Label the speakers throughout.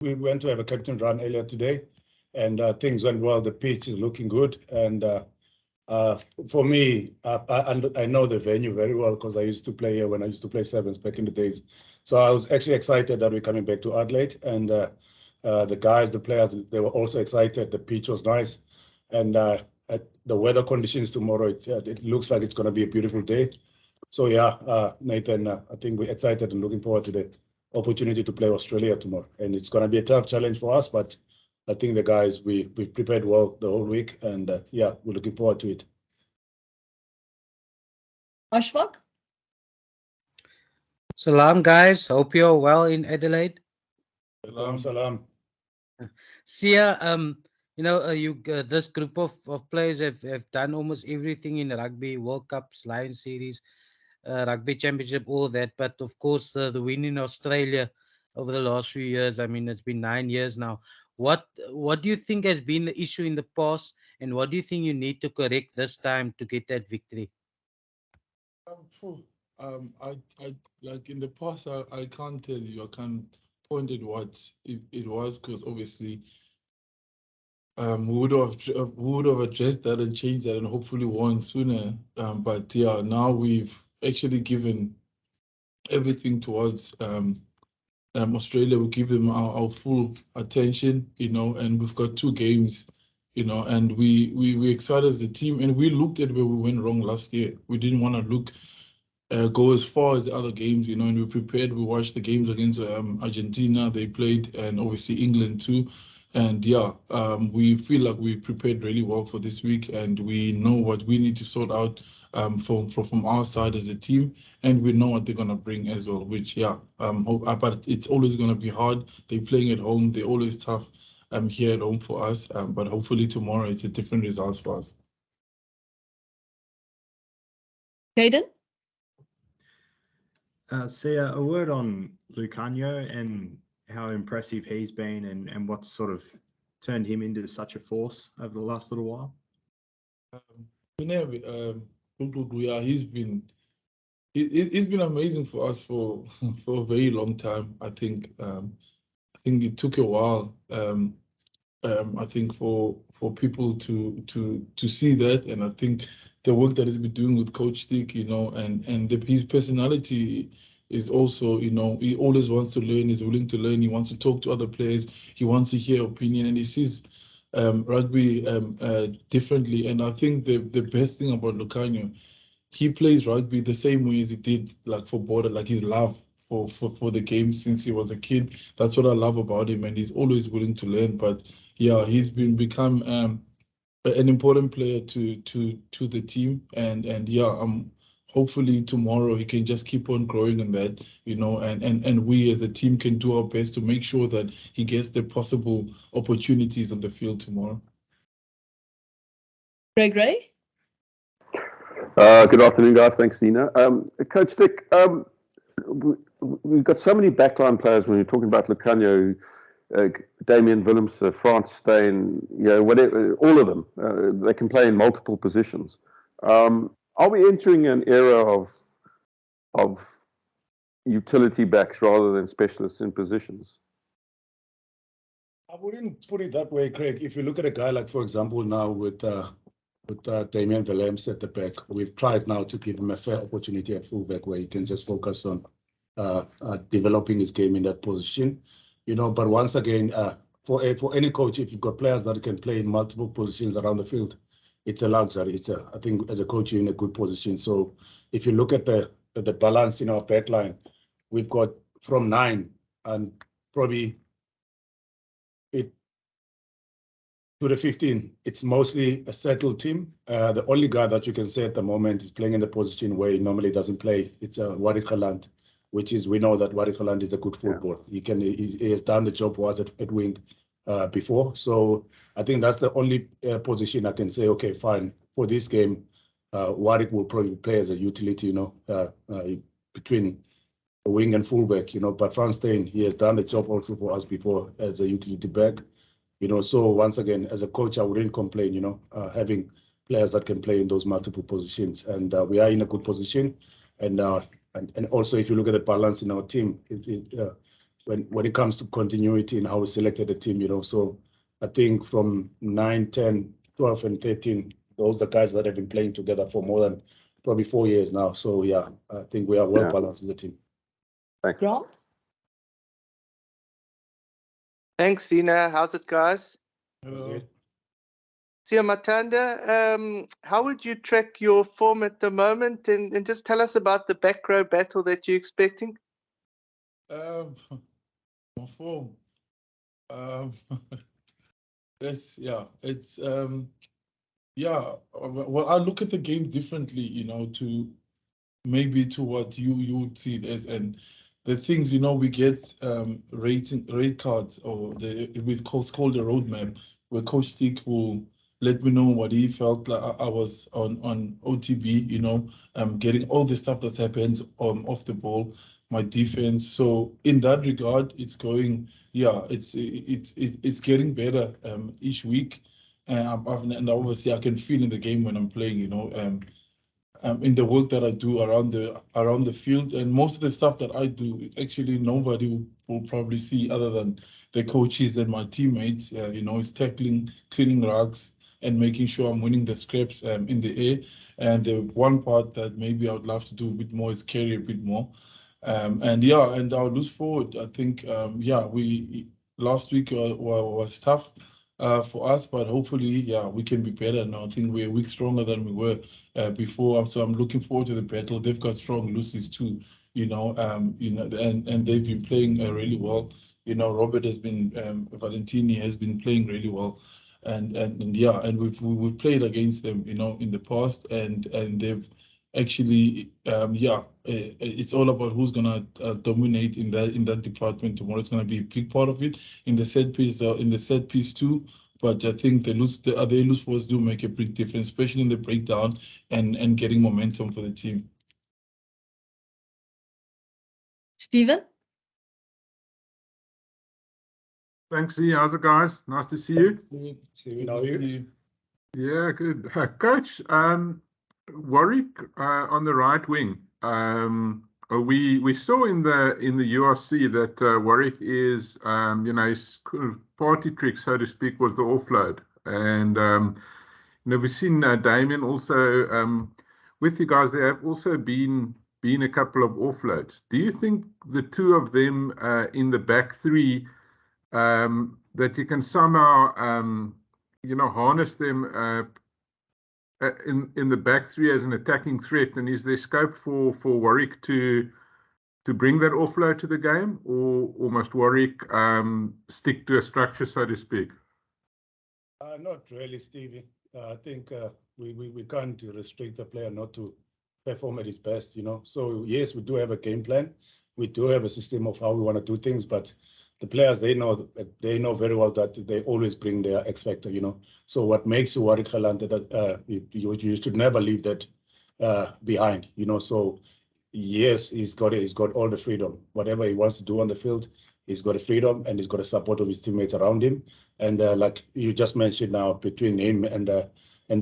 Speaker 1: we went to have a captain run earlier today, and things went well. The pitch is looking good, and for me, I know the venue very well because I used to play here when I used to play sevens back in the days. So I was actually excited that we're coming back to Adelaide, and the guys, the players, they were also excited. The pitch was nice, and the weather conditions tomorrow, it looks like it's going to be a beautiful day. So yeah, Nathan, I think we're excited and looking forward to the opportunity to play Australia tomorrow. And it's going to be a tough challenge for us, but I think the guys, we've prepared well the whole week, and yeah, we're looking forward to it.
Speaker 2: Ashfaq?
Speaker 3: Salam, guys. Hope you're well in Adelaide.
Speaker 1: Salam.
Speaker 3: Sia, this group of players have done almost everything in rugby, World Cups, Lion Series, Rugby Championship, all that. But of course, the win in Australia over the last few years, I mean, it's been 9 years now. What do you think has been the issue in the past, and what do you think you need to correct this time to get that victory?
Speaker 4: I like in the past, I can't tell you, I can't point at what it was, because obviously we would have addressed that and changed that and hopefully won sooner. But yeah, now we've actually given everything towards Australia. We give them our full attention, and we've got 2 games, and we're excited as a team. And we looked at where we went wrong last year. We didn't want to go as far as the other games, and we prepared. We watched the games against Argentina, they played, and obviously England too. And yeah, we feel like we prepared really well for this week, and we know what we need to sort out from our side as a team, and we know what they're gonna bring as well. Which but it's always gonna be hard. They're playing at home. They're always tough here at home for us. But hopefully tomorrow it's a different result for us.
Speaker 2: Caden?
Speaker 5: Sia, a word on Lukhanyo and how impressive he's been, and what's sort of turned him into such a force over the last little while.
Speaker 4: Yeah, he's been amazing for us for a very long time. I think it took a while. I think for people to see that, and I think the work that he's been doing with Coach Stick, and his personality is also, he always wants to learn, he's willing to learn, he wants to talk to other players, he wants to hear opinion, and he sees rugby differently. And I think the best thing about Lukhanyo, he plays rugby the same way as he did like for Border, like his love for the game since he was a kid. That's what I love about him, and he's always willing to learn. But yeah, he's become an important player to the team, and yeah, hopefully tomorrow he can just keep on growing in that, and we as a team can do our best to make sure that he gets the possible opportunities on the field tomorrow.
Speaker 2: Greg Ray?
Speaker 6: Good afternoon, guys. Thanks, Nina. Coach Dick, we've got so many backline players when you're talking about Lukhanyo, Damien Willems, Frans Steyn, whatever, all of them. They can play in multiple positions. Are we entering an era of utility backs rather than specialists in positions?
Speaker 1: I wouldn't put it that way, Craig. If you look at a guy like, for example, now with Damien Willems at the back, we've tried now to give him a fair opportunity at fullback where he can just focus on developing his game in that position. But once again, for any coach, if you've got players that can play in multiple positions around the field, it's a luxury. I think as a coach, you're in a good position. So if you look at the balance in our back line, we've got from 9 and probably it to the 15, it's mostly a settled team. The only guy that you can say at the moment is playing in the position where he normally doesn't play. It's Warwick Holland, which is, we know that Warwick Holland is a good footballer. Yeah. He has done the job was at wing before. So I think that's the only position I can say, okay, fine. For this game, Warwick will probably play as a utility, between wing and fullback, but Frans Steyn, he has done the job also for us before as a utility back. So once again, as a coach, I wouldn't complain, having players that can play in those multiple positions. And we are in a good position. And also, if you look at the balance in our team, when it comes to continuity in how we selected the team, you know. So I think from 9, 10, 12, and 13, those are the guys that have been playing together for more than probably 4 years now. So yeah, I think we are well balanced as a team.
Speaker 6: Thanks.
Speaker 2: Grant?
Speaker 7: Thanks, Zina. How's it, guys?
Speaker 4: Hello.
Speaker 7: Sia Matanda, how would you track your form at the moment, and just tell us about the back row battle that you're expecting?
Speaker 4: My form. Yes, yeah, it's yeah. Well, I look at the game differently, you know, to maybe to what you would see it as, and the things, you know, we get rate cards, or it's called a roadmap, where Coach Stick will let me know what he felt like. I was on OTB, you know, getting all the stuff that happens off the ball, my defense. So in that regard, it's going, yeah, it's getting better each week, and obviously I can feel in the game when I'm playing, you know, in the work that I do around the field, and most of the stuff that I do, actually nobody will probably see other than the coaches and my teammates. You know, it's tackling, cleaning rugs, and making sure I'm winning the scraps in the air. And the one part that maybe I would love to do a bit more is carry a bit more. And yeah, and our loose forward, I think, yeah, we last week was tough for us, but hopefully, yeah, we can be better now. I think we're a week stronger than we were before, so I'm looking forward to the battle. They've got strong loosies too, you know, and they've been playing really well. You know, Robert has been, Valentini has been playing really well, and yeah, and we've played against them, you know, in the past, and they've actually, yeah, it's all about who's gonna dominate in that department tomorrow. It's gonna be a big part of it in the set piece too. But I think the other loose forwards do make a big difference, especially in the breakdown and getting momentum for the team.
Speaker 2: Stephen?
Speaker 8: Thanks, Z. How's it, guys? Nice to see you.
Speaker 1: See, how are you?
Speaker 8: Yeah, good. Coach, Warwick on the right wing. We saw in the URC that Warwick is, you know, his party trick, so to speak, was the offload, and you know, we've seen Damien also with you guys. There have also been a couple of offloads. Do you think the two of them in the back three, that you can somehow you know, harness them in the back three as an attacking threat? And is there scope for Warwick to bring that offload to the game, or must Warwick stick to a structure, so to speak?
Speaker 1: Not really, Stevie. I think we can't restrict the player not to perform at his best, you know. So yes, we do have a game plan. We do have a system of how we want to do things, but the players, they know very well that they always bring their X factor, you know. So what makes you Warwick Galante, that you should never leave that behind, you know. So yes, he's got all the freedom. Whatever he wants to do on the field, he's got the freedom, and he's got the support of his teammates around him. And like you just mentioned now, between him and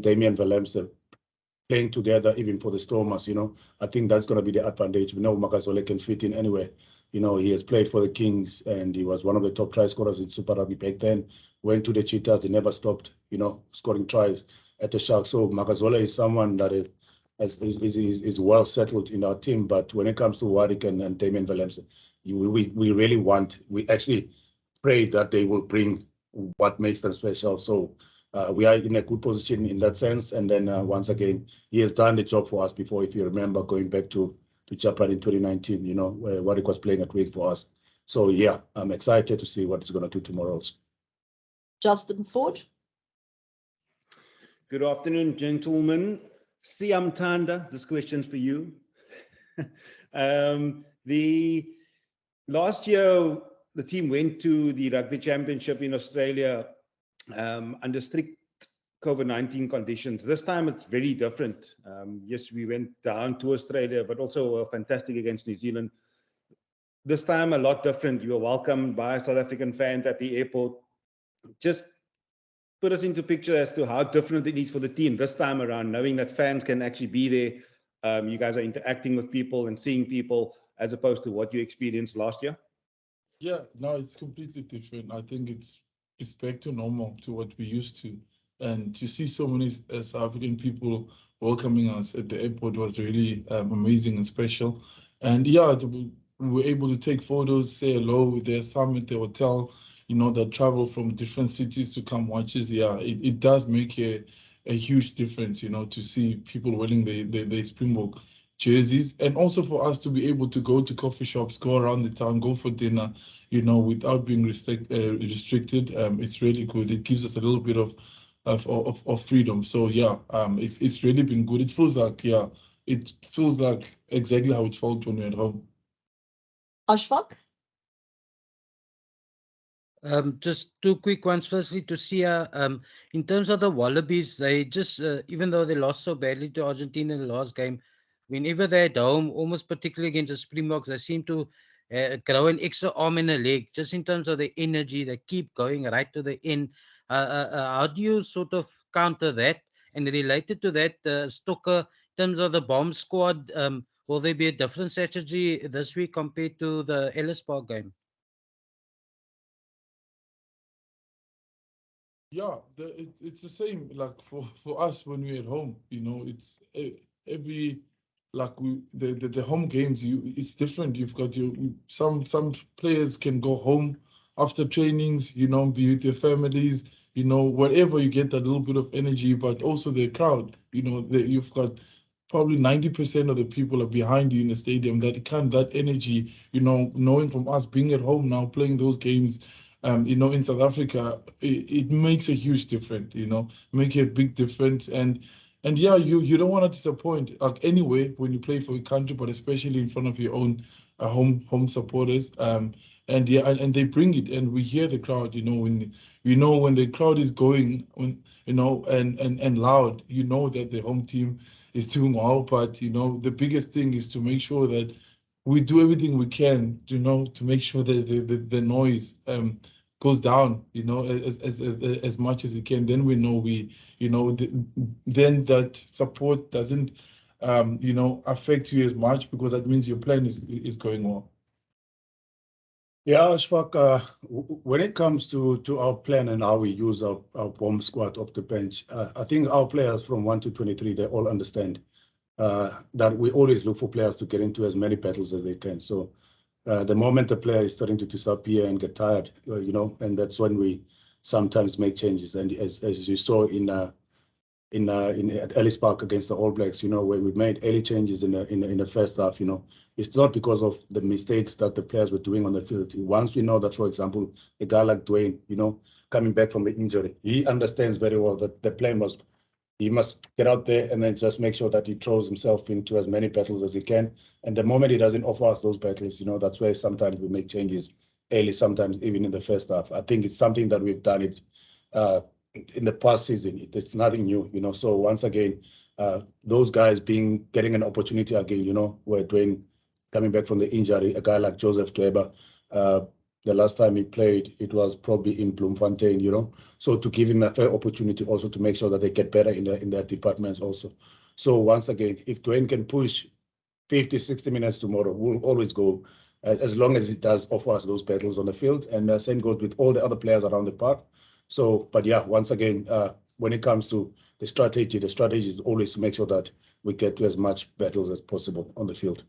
Speaker 1: Damian Willems, playing together, even for the Stormers, you know, I think that's going to be the advantage. We know Makazole can fit in anywhere. You know, he has played for the Kings, and he was one of the top try scorers in Super Rugby back then. Went to the Cheetahs, they never stopped, you know, scoring tries at the Sharks. So Makazole is someone that is well settled in our team. But when it comes to Warwick and Damian Willems, we actually pray that they will bring what makes them special. So we are in a good position in that sense. And then once again, he has done the job for us before. If you remember, going back to Japan in 2019, you know, where Warwick was playing at Wing for us. So yeah, I'm excited to see what he's going to do tomorrow.
Speaker 2: Justin Ford?
Speaker 9: Good afternoon, gentlemen. Siam Tanda, this question's for you. The last year, the team went to the Rugby Championship in Australia under strict COVID-19 conditions. This time it's very different. Yes, we went down to Australia, but also fantastic against New Zealand. This time a lot different. You were welcomed by South African fans at the airport. Just put us into picture as to how different it is for the team this time around, knowing that fans can actually be there. You guys are interacting with people and seeing people as opposed to what you experienced last year.
Speaker 4: Yeah, no, it's completely different. I think it's back to normal, to what we used to. And to see so many South African people welcoming us at the airport was really amazing and special. And yeah, we were able to take photos, say hello. There's some at the hotel, that travel from different cities to come watch us. Yeah, it does make a huge difference, to see people wearing the Springbok jerseys, and also for us to be able to go to coffee shops, go around the town, go for dinner, without being restricted. It's really good. It gives us a little bit of freedom. So yeah, it's really been good. It feels like, exactly how it felt when we're at home.
Speaker 2: Ashfaq?
Speaker 3: Just two quick ones. Firstly, to Sia, in terms of the Wallabies, they just, even though they lost so badly to Argentina in the last game, whenever they're at home, almost particularly against the Springboks, they seem to grow an extra arm and a leg, just in terms of the energy. They keep going right to the end. How do you sort of counter that? And related to that, Stocker, in terms of the bomb squad, will there be a different strategy this week compared to the Ellis Park game?
Speaker 4: Yeah, it's the same like for us when we're at home. It's every like the home games. It's different. You've got some players can go home after trainings. Be with your families. Whatever, you get that little bit of energy, but also the crowd. You've got probably 90% of the people are behind you in the stadium. That energy. Knowing from us being at home now, playing those games, in South Africa, it makes a huge difference, make a big difference. And yeah, you don't want to disappoint, like, anyway, when you play for your country, but especially in front of your own home supporters. And yeah, and they bring it, and we hear the crowd, when the crowd is going, and loud, that the home team is doing well. But the biggest thing is to make sure that we do everything we can, to make sure that the noise goes down, as much as it can. Then we know then that support doesn't, affect you as much, because that means your plan is going well.
Speaker 1: Yeah, Ashfaq, when it comes to our plan and how we use our bomb squad off the bench, I think our players from 1 to 23, they all understand that we always look for players to get into as many battles as they can. So the moment the player is starting to disappear and get tired, and that's when we sometimes make changes. And as you saw at Ellis Park against the All Blacks, where we made early changes in the first half, it's not because of the mistakes that the players were doing on the field. Once we know that, for example, a guy like Dwayne, coming back from the injury, he understands very well that the plan was he must get out there and then just make sure that he throws himself into as many battles as he can. And the moment he doesn't offer us those battles, that's where sometimes we make changes early, sometimes even in the first half. I think it's something that we've done it in the past season. It's nothing new, So once again, those guys getting an opportunity again, where Dwayne coming back from the injury, a guy like Joseph Dweba, the last time he played, it was probably in Bloemfontein, So to give him a fair opportunity also to make sure that they get better in their departments also. So once again, if Dwayne can push 50, 60 minutes tomorrow, we'll always go, as long as it does offer us those battles on the field. And the same goes with all the other players around the park. So, but yeah, once again, when it comes to the strategy is always to make sure that we get to as much battles as possible on the field.